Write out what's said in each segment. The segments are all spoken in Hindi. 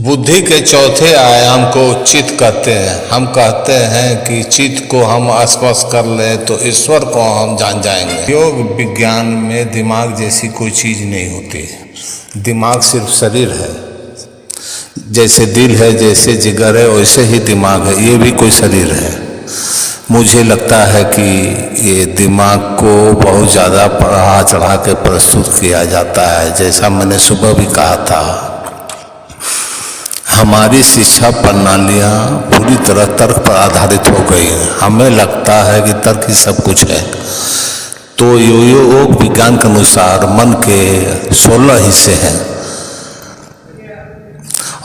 बुद्धि के चौथे आयाम को चित्त कहते हैं। हम कहते हैं कि चित्त को हम स्पर्श कर लें तो ईश्वर को हम जान जाएंगे। योग विज्ञान में दिमाग जैसी कोई चीज़ नहीं होती। दिमाग सिर्फ शरीर है। जैसे दिल है, जैसे जिगर है, वैसे ही दिमाग है। ये भी कोई शरीर है। मुझे लगता है कि ये दिमाग को बहुत ज़्यादा बढ़ा चढ़ा के प्रस्तुत किया जाता है। जैसा मैंने सुबह भी कहा था, हमारी शिक्षा प्रणालियाँ पूरी तरह तर्क पर आधारित हो गई हैं। हमें लगता है कि तर्क ही सब कुछ है। तो योग विज्ञान के अनुसार मन के 16 हिस्से हैं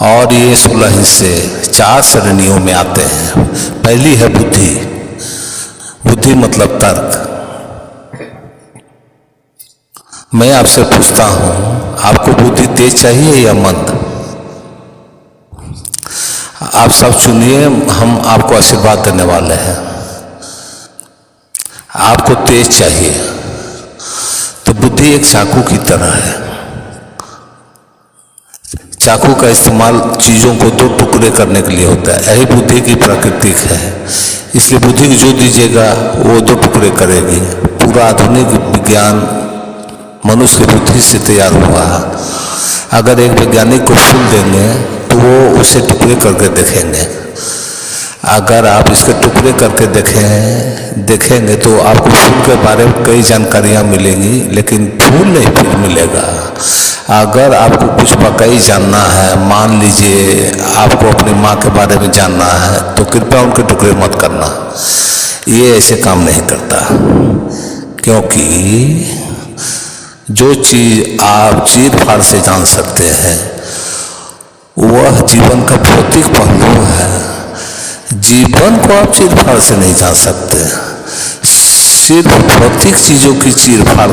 और ये 16 हिस्से 4 श्रेणियों में आते हैं। पहली है बुद्धि। बुद्धि मतलब तर्क। मैं आपसे पूछता हूँ, आपको बुद्धि तेज चाहिए या मंद? आप सब चुनिए, हम आपको आशीर्वाद देने वाले हैं। आपको तेज चाहिए तो बुद्धि एक चाकू की तरह है। चाकू का इस्तेमाल चीज़ों को 2 टुकड़े करने के लिए होता है। यही बुद्धि की प्रकृति है। इसलिए बुद्धि को जो दीजिएगा वो 2 टुकड़े करेगी। पूरा आधुनिक विज्ञान मनुष्य की बुद्धि से तैयार हुआ है। अगर एक वैज्ञानिक को फूल देंगे तो वो उसे टुकड़े करके देखेंगे। अगर आप इसके टुकड़े करके देखेंगे तो आपको फूल के बारे में कई जानकारियाँ मिलेंगी, लेकिन फूल नहीं फिर मिलेगा। अगर आपको कुछ वाकई जानना है, मान लीजिए आपको अपनी माँ के बारे में जानना है, तो कृपया उनके टुकड़े मत करना। ये ऐसे काम नहीं करता, क्योंकि जो चीज़ आप चीर फाड़ से जान सकते हैं वह जीवन का भौतिक पहलू है। जीवन को आप चीर फाड़ से नहीं जान सकते। सिर्फ भौतिक चीज़ों की चीर फाड़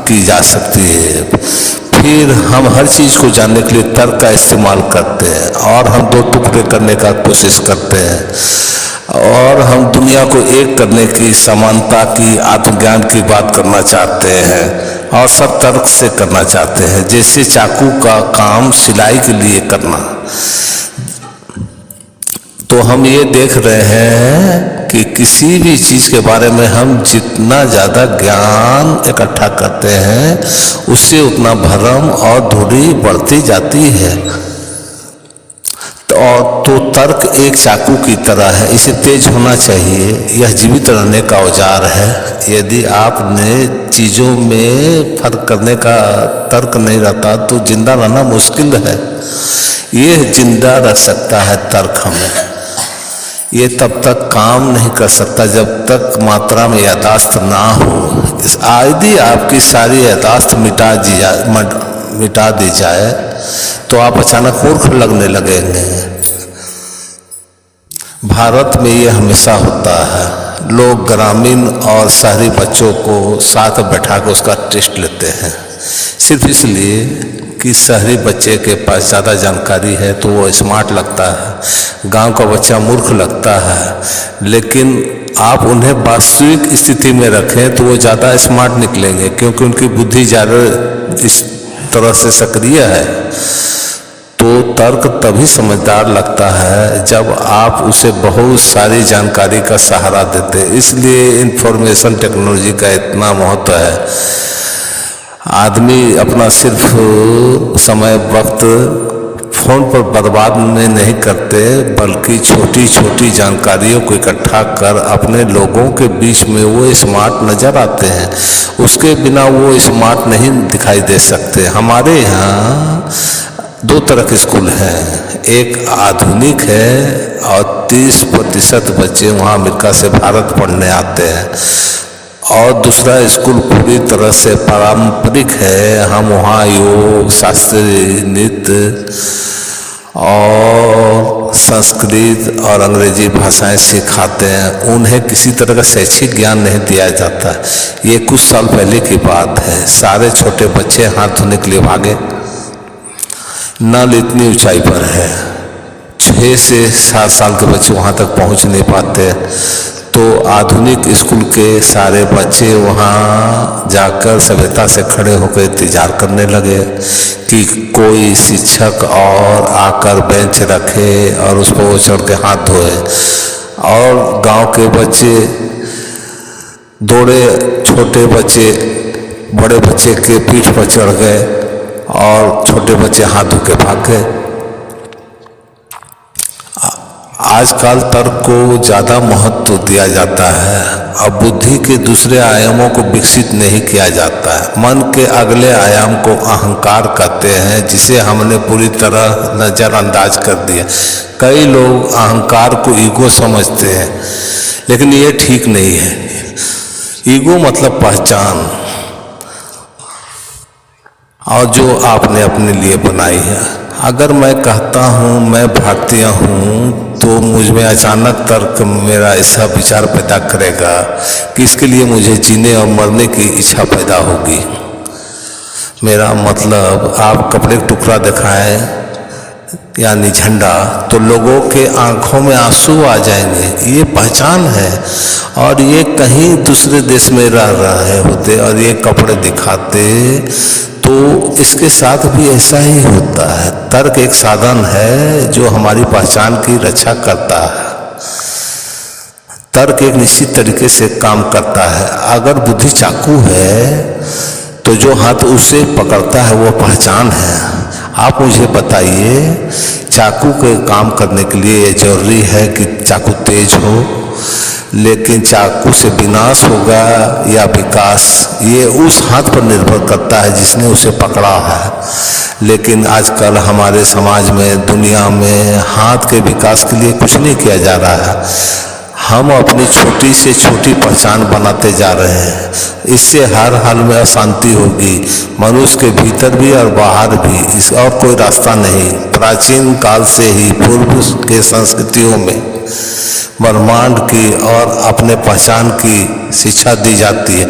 की जा सकती है। फिर हम हर चीज़ को जानने के लिए तर्क का इस्तेमाल करते हैं और हम 2 टुकड़े करने का कोशिश करते हैं और हम दुनिया को एक करने की, समानता की, आत्मज्ञान की बात करना चाहते हैं और सब तर्क से करना चाहते हैं। जैसे चाकू का काम सिलाई के लिए करना। तो हम ये देख रहे हैं कि किसी भी चीज़ के बारे में हम जितना ज़्यादा ज्ञान इकट्ठा करते हैं उससे उतना भ्रम और दूरी बढ़ती जाती है। तो तर्क एक चाकू की तरह है। इसे तेज होना चाहिए। यह जीवित रहने का औजार है। यदि आपने चीज़ों में फर्क करने का तर्क नहीं रहता तो जिंदा रहना मुश्किल है। यह जिंदा रख सकता है तर्क हमें। ये तब तक काम नहीं कर सकता जब तक मात्रा में यादाश्त ना हो। यदि आपकी सारी यादाश्त मिटा दी जाए तो आप अचानक मूर्ख लगने लगेंगे। भारत में ये हमेशा होता है। लोग ग्रामीण और शहरी बच्चों को साथ बैठा कर उसका टेस्ट लेते हैं, सिर्फ इसलिए कि शहरी बच्चे के पास ज़्यादा जानकारी है तो वो स्मार्ट लगता है, गांव का बच्चा मूर्ख लगता है। लेकिन आप उन्हें वास्तविक स्थिति में रखें तो वो ज़्यादा स्मार्ट निकलेंगे, क्योंकि उनकी बुद्धि ज़्यादा इस तरह से सक्रिय है। तो तर्क तभी समझदार लगता है जब आप उसे बहुत सारी जानकारी का सहारा देते। इसलिए इंफॉर्मेशन टेक्नोलॉजी का इतना महत्व है। आदमी अपना सिर्फ समय वक्त फोन पर बर्बाद में नहीं करते, बल्कि छोटी छोटी जानकारियों को इकट्ठा कर अपने लोगों के बीच में वो स्मार्ट नज़र आते हैं। उसके बिना वो स्मार्ट नहीं दिखाई दे सकते। हमारे यहाँ 2 तरह के स्कूल हैं। एक आधुनिक है और 30% बच्चे वहाँ अमेरिका से भारत पढ़ने आते हैं, और दूसरा स्कूल पूरी तरह से पारंपरिक है। हम वहाँ योग, शास्त्रीय नृत्य और संस्कृत और अंग्रेजी भाषाएं सिखाते हैं। उन्हें किसी तरह का शैक्षिक ज्ञान नहीं दिया जाता। ये कुछ साल पहले की बात है। सारे छोटे बच्चे हाथ धोने के लिए भागे। नल इतनी ऊंचाई पर है, 6 से 7 साल के बच्चे वहाँ तक पहुँच नहीं पाते। तो आधुनिक स्कूल के सारे बच्चे वहाँ जाकर सभ्यता से खड़े होकर इंतजार करने लगे कि कोई शिक्षक और आकर बेंच रखे और उस पर वो चढ़ के हाथ धोए। और गांव के बच्चे दौड़े, छोटे बच्चे बड़े बच्चे के पीठ पर चढ़ गए और छोटे बच्चे हाथ धो के भाग गए। आजकल तर्क को ज़्यादा महत्व दिया जाता है, अब बुद्धि के दूसरे आयामों को विकसित नहीं किया जाता है। मन के अगले आयाम को अहंकार कहते हैं, जिसे हमने पूरी तरह नज़रअंदाज कर दिया। कई लोग अहंकार को ईगो समझते हैं, लेकिन ये ठीक नहीं है। ईगो मतलब पहचान, और जो आपने अपने लिए बनाई है। अगर मैं कहता हूँ मैं भारतीय हूँ, तो मुझ में अचानक तर्क मेरा ऐसा विचार पैदा करेगा कि इसके लिए मुझे जीने और मरने की इच्छा पैदा होगी। मेरा मतलब, आप कपड़े का टुकड़ा दिखाएं यानी झंडा, तो लोगों के आंखों में आंसू आ जाएंगे। ये पहचान है, और ये कहीं दूसरे देश में रह रहे होते और ये कपड़े दिखाते तो इसके साथ भी ऐसा ही होता है। तर्क एक साधन है जो हमारी पहचान की रक्षा करता है। तर्क एक निश्चित तरीके से काम करता है। अगर बुद्धि चाकू है तो जो हाथ उसे पकड़ता है वो पहचान है। आप मुझे बताइए, चाकू के काम करने के लिए ये जरूरी है कि चाकू तेज हो, लेकिन चाकू से विनाश होगा या विकास, ये उस हाथ पर निर्भर करता है जिसने उसे पकड़ा है। लेकिन आजकल हमारे समाज में, दुनिया में हाथ के विकास के लिए कुछ नहीं किया जा रहा है। हम अपनी छोटी से छोटी पहचान बनाते जा रहे हैं। इससे हर हाल में अशांति होगी, मनुष्य के भीतर भी और बाहर भी। इस और कोई रास्ता नहीं। प्राचीन काल से ही पूर्व के संस्कृतियों में ब्रह्मांड की और अपने पहचान की शिक्षा दी जाती है।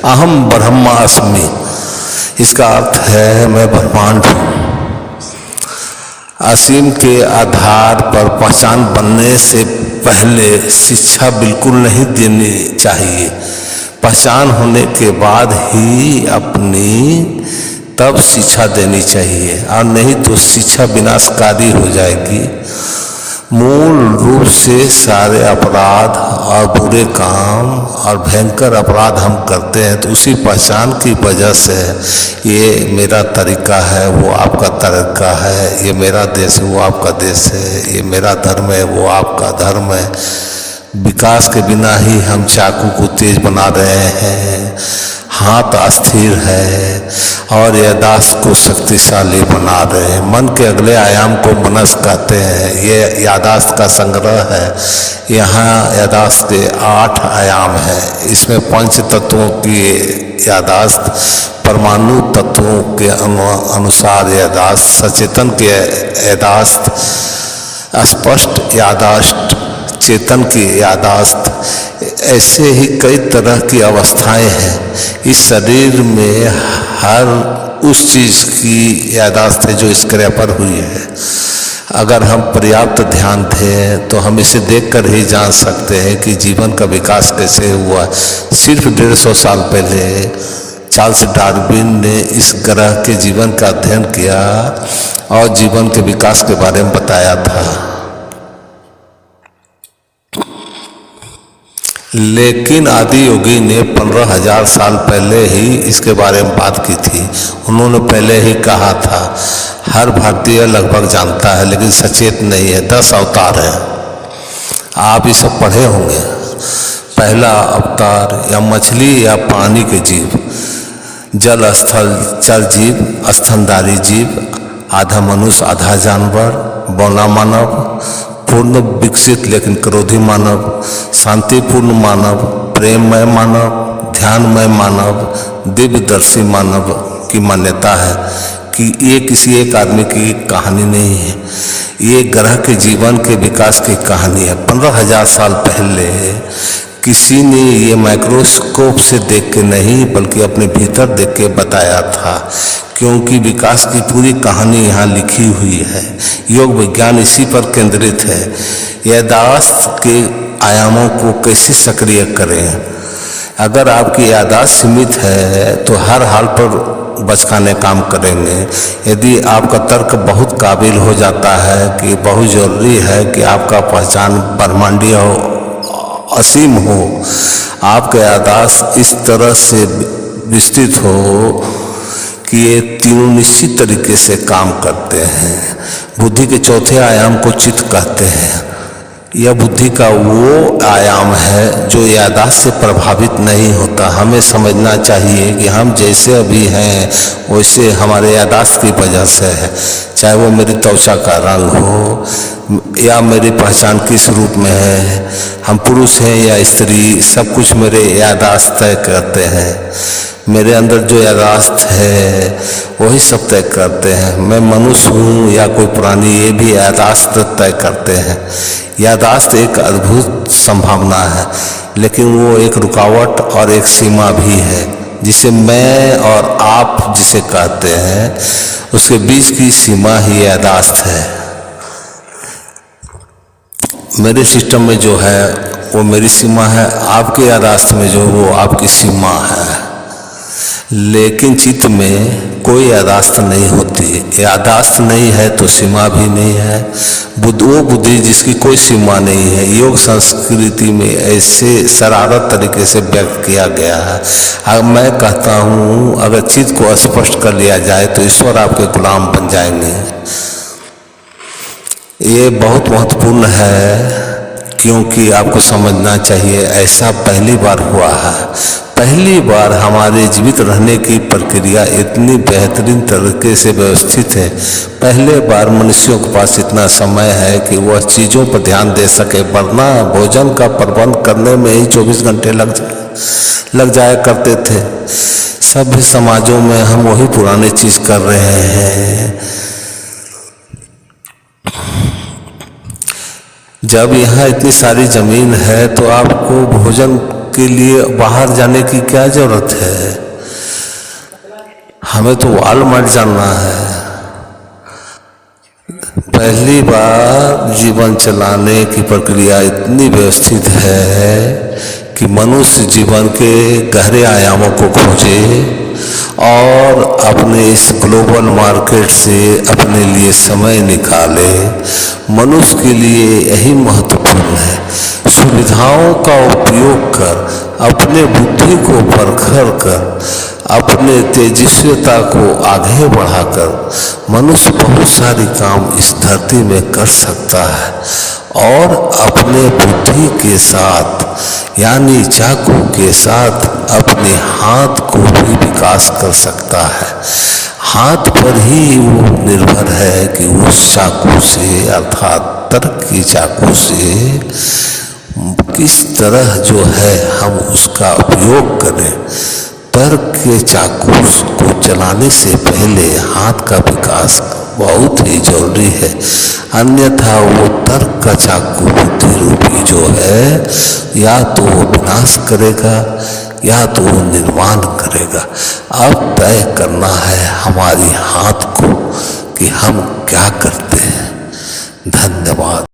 अहम ब्रह्मास्मि, इसका अर्थ है मैं ब्रह्मांड हूँ। असीम के आधार पर पहचान बनने से पहले शिक्षा बिल्कुल नहीं देनी चाहिए। पहचान होने के बाद ही अपनी तब शिक्षा देनी चाहिए, और नहीं तो शिक्षा विनाशकारी हो जाएगी। मूल रूप से सारे अपराध और बुरे काम और भयंकर अपराध हम करते हैं तो उसी पहचान की वजह से। ये मेरा तरीका है, वो आपका तरीका है, ये मेरा देश है, वो आपका देश है, ये मेरा धर्म है, वो आपका धर्म है। विकास के बिना ही हम चाकू को तेज बना रहे हैं, हाथ अस्थिर है, और यादाश्त को शक्तिशाली बना रहे हैं। मन के अगले आयाम को मनस कहते हैं। ये यादाश्त का संग्रह है। यहाँ यादाश्त के 8 आयाम हैं। इसमें पंच तत्वों की यादाश्त, परमाणु तत्वों के अनुसार यादाश्त, सचेतन की यादाश्त, स्पष्ट यादाश्त, चेतन की यादाश्त, ऐसे ही कई तरह की अवस्थाएं हैं। इस शरीर में हर उस चीज़ की यादाश्त है जो इस क्रिया पर हुई है। अगर हम पर्याप्त ध्यान दें तो हम इसे देखकर ही जान सकते हैं कि जीवन का विकास कैसे हुआ। सिर्फ 150 साल पहले चार्ल्स डार्विन ने इस ग्रह के जीवन का अध्ययन किया और जीवन के विकास के बारे में बताया था। लेकिन आदि योगी ने 15,000 साल पहले ही इसके बारे में बात की थी। उन्होंने पहले ही कहा था, हर भारतीय लगभग जानता है लेकिन सचेत नहीं है। 10 अवतार हैं, आप ये सब पढ़े होंगे। पहला अवतार या मछली या पानी के जीव, जल स्थल चर जीव, स्तनधारी जीव, आधा मनुष्य आधा जानवर, बौना मानव, पूर्ण विकसित लेकिन क्रोधी मानव, शांतिपूर्ण मानव, प्रेममय मानव, ध्यानमय मानव, दिव्यदर्शी मानव की मान्यता है कि ये किसी एक आदमी की कहानी नहीं है, ये ग्रह के जीवन के विकास की कहानी है। 15,000 साल पहले किसी ने ये माइक्रोस्कोप से देख के नहीं बल्कि अपने भीतर देख के बताया था, क्योंकि विकास की पूरी कहानी यहाँ लिखी हुई है। योग विज्ञान इसी पर केंद्रित है। यादाश्त के आयामों को कैसे सक्रिय करें। अगर आपकी याददाश्त सीमित है तो हर हाल पर बचकाने काम करेंगे। यदि आपका तर्क बहुत काबिल हो जाता है कि बहुत ज़रूरी है कि आपका पहचान ब्रह्मांडीय हो, असीम हो, आपका याददाश्त इस तरह से विस्तृत हो कि ये तीनों निश्चित तरीके से काम करते हैं। बुद्धि के चौथे आयाम को चित्त कहते हैं। यह बुद्धि का वो आयाम है जो याददाश्त से प्रभावित नहीं होता। हमें समझना चाहिए कि हम जैसे अभी हैं वैसे हमारे याददाश्त की वजह से है। चाहे वो मेरी त्वचा का रंग हो या मेरी पहचान किस रूप में है, हम पुरुष हैं या स्त्री, सब कुछ मेरे याददाश्त तय करते हैं। मेरे अंदर जो याददाश्त है वही सब तय करते हैं। मैं मनुष्य हूँ या कोई प्राणी, ये भी याददाश्त तय करते हैं। याददाश्त एक अद्भुत संभावना है, लेकिन वो एक रुकावट और एक सीमा भी है, जिसे मैं और आप जिसे कहते हैं उसके बीच की सीमा ही याददाश्त है। मेरे सिस्टम में जो है वो मेरी सीमा है, आपके याददाश्त में जो वो आपकी सीमा है। लेकिन चित्त में कोई याददाश्त नहीं होती। याददाश्त नहीं है तो सीमा भी नहीं है। वो बुद्धि जिसकी कोई सीमा नहीं है, योग संस्कृति में ऐसे शरारत तरीके से व्यक्त किया गया है। अब मैं कहता हूँ अगर चित्त को स्पष्ट कर लिया जाए तो ईश्वर आपके गुलाम बन जाएंगे। ये बहुत महत्वपूर्ण है, क्योंकि आपको समझना चाहिए ऐसा पहली बार हुआ है। पहली बार हमारे जीवित रहने की प्रक्रिया इतनी बेहतरीन तरीके से व्यवस्थित है। पहले बार मनुष्यों के पास इतना समय है कि वह चीज़ों पर ध्यान दे सके, वरना भोजन का प्रबंध करने में ही 24 घंटे लग जाया करते थे। सभ्य समाजों में हम वही पुरानी चीज़ कर रहे हैं। जब यहाँ इतनी सारी ज़मीन है तो आपको भोजन के लिए बाहर जाने की क्या ज़रूरत है। हमें तो वॉलमार्ट जाना है। पहली बार जीवन चलाने की प्रक्रिया इतनी व्यवस्थित है कि मनुष्य जीवन के गहरे आयामों को खोजे और अपने इस ग्लोबल मार्केट से अपने लिए समय निकाले। मनुष्य के लिए यही महत्वपूर्ण है। सुविधाओं का उपयोग कर, अपने बुद्धि को परखर कर, अपने तेजस्विता को आगे बढ़ाकर मनुष्य बहुत सारी काम इस धरती में कर सकता है और अपने बुद्धि के साथ यानी चाकू के साथ अपने हाथ को भी विकास कर सकता है। हाथ पर ही वो निर्भर है कि उस चाकू से अर्थात तर्क की चाकू से किस तरह जो है हम उसका उपयोग करें। तर्क के चाकू को चलाने से पहले हाथ का विकास बहुत ही जरूरी है, अन्यथा वो तर्क का चाकू बुद्धि रूपी जो है या तो वो विनाश करेगा या तो वो निर्माण करेगा। अब तय करना है हमारी हाथ को कि हम क्या करते हैं। धन्यवाद।